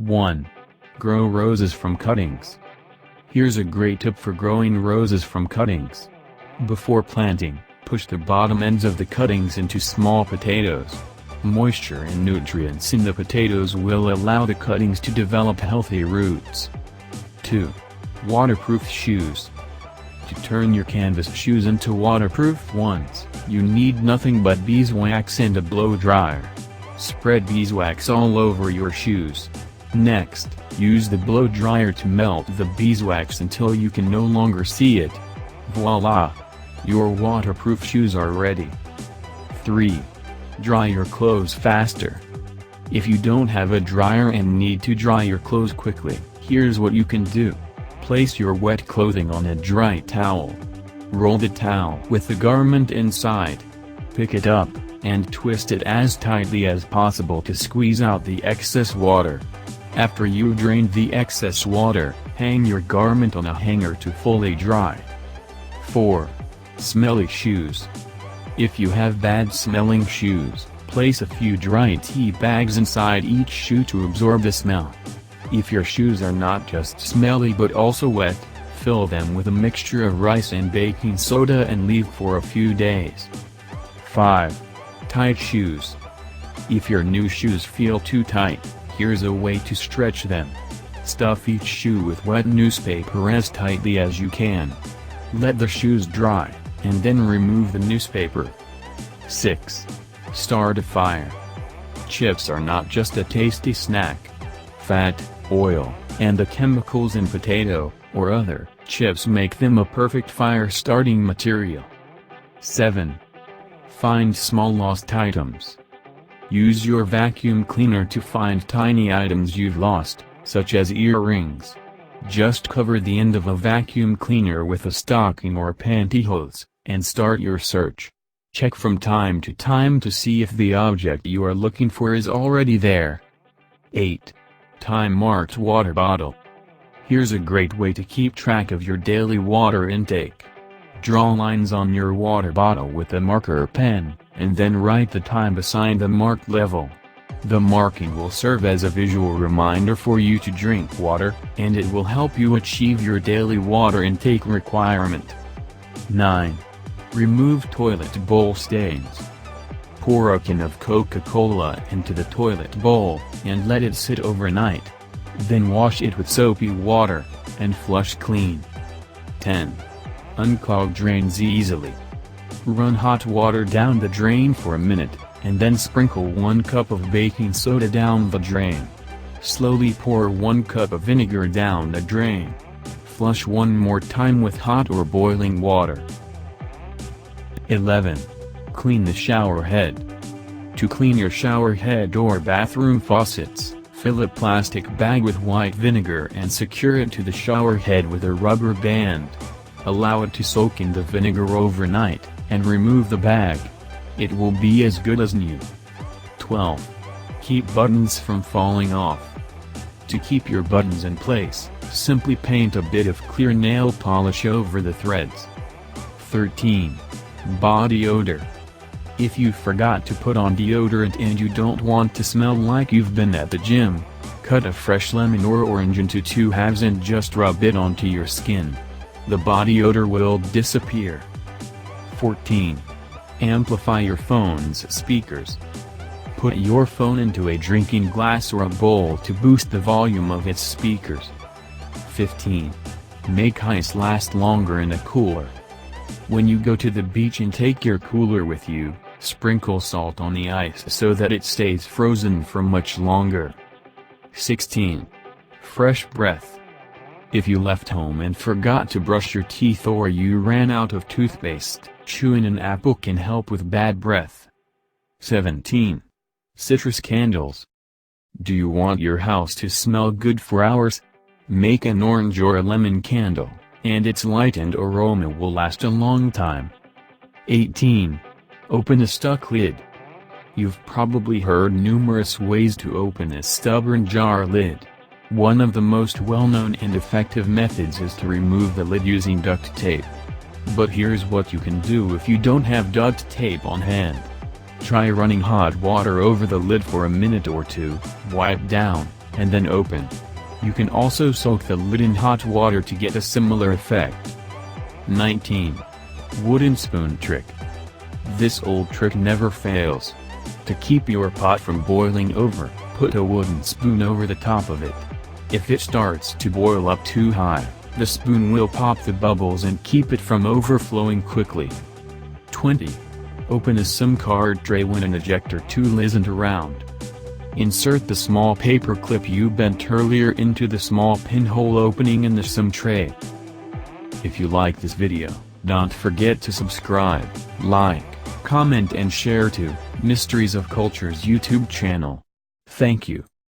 1. Grow roses from cuttings. Here's a great tip for growing roses from cuttings. Before planting, push the bottom ends of the cuttings into small potatoes. Moisture and nutrients in the potatoes will allow the cuttings to develop healthy roots. 2. Waterproof shoes. To turn your canvas shoes into waterproof ones, you need nothing but beeswax and a blow dryer. Spread beeswax all over your shoes. Next, use the blow dryer to melt the beeswax until you can no longer see it. Voila! Your waterproof shoes are ready. 3. Dry your clothes faster. If you don't have a dryer and need to dry your clothes quickly, here's what you can do. Place your wet clothing on a dry towel. Roll the towel with the garment inside. Pick it up, and twist it as tightly as possible to squeeze out the excess water. After you've drained the excess water, hang your garment on a hanger to fully dry. 4. Smelly shoes. If you have bad-smelling shoes, place a few dry tea bags inside each shoe to absorb the smell. If your shoes are not just smelly but also wet, fill them with a mixture of rice and baking soda and leave for a few days. 5. Tight shoes. If your new shoes feel too tight, here's a way to stretch them. Stuff each shoe with wet newspaper as tightly as you can. Let the shoes dry, and then remove the newspaper. 6. Start a fire. Chips are not just a tasty snack. Fat, oil, and the chemicals in potato, or other, chips make them a perfect fire-starting material. 7. Find small lost items. Use your vacuum cleaner to find tiny items you've lost, such as earrings. Just cover the end of a vacuum cleaner with a stocking or pantyhose, and start your search. Check from time to time to see if the object you are looking for is already there. 8. Time-marked water bottle. Here's a great way to keep track of your daily water intake. Draw lines on your water bottle with a marker pen, and then write the time beside the marked level. The marking will serve as a visual reminder for you to drink water, and it will help you achieve your daily water intake requirement. 9. Remove toilet bowl stains. Pour a can of Coca-Cola into the toilet bowl, and let it sit overnight. Then wash it with soapy water, and flush clean. 10. Unclog drains easily. Run hot water down the drain for a minute, and then sprinkle 1 cup of baking soda down the drain. Slowly pour 1 cup of vinegar down the drain. Flush one more time with hot or boiling water. 11. Clean the shower head. To clean your shower head or bathroom faucets, fill a plastic bag with white vinegar and secure it to the shower head with a rubber band. Allow it to soak in the vinegar overnight, and remove the bag. It will be as good as new. 12. Keep buttons from falling off. To keep your buttons in place, simply paint a bit of clear nail polish over the threads. 13. Body odor. If you forgot to put on deodorant and you don't want to smell like you've been at the gym, cut a fresh lemon or orange into 2 halves and just rub it onto your skin. The body odor will disappear. 14. Amplify your phone's speakers. Put your phone into a drinking glass or a bowl to boost the volume of its speakers. 15. Make ice last longer in a cooler. When you go to the beach and take your cooler with you, sprinkle salt on the ice so that it stays frozen for much longer. 16. Fresh breath. If you left home and forgot to brush your teeth or you ran out of toothpaste, chewing an apple can help with bad breath. 17. Citrus candles. Do you want your house to smell good for hours? Make an orange or a lemon candle, and its light and aroma will last a long time. 18. Open a stuck lid. You've probably heard numerous ways to open a stubborn jar lid. One of the most well-known and effective methods is to remove the lid using duct tape. But here's what you can do if you don't have duct tape on hand. Try running hot water over the lid for a minute or two, wipe down, and then open. You can also soak the lid in hot water to get a similar effect. 19. Wooden spoon trick. This old trick never fails. To keep your pot from boiling over, put a wooden spoon over the top of it. If it starts to boil up too high, the spoon will pop the bubbles and keep it from overflowing quickly. 20. Open a SIM card tray when an ejector tool isn't around. Insert the small paper clip you bent earlier into the small pinhole opening in the SIM tray. If you like this video, don't forget to subscribe, like, comment and share to Mysteries of Culture's YouTube channel. Thank you.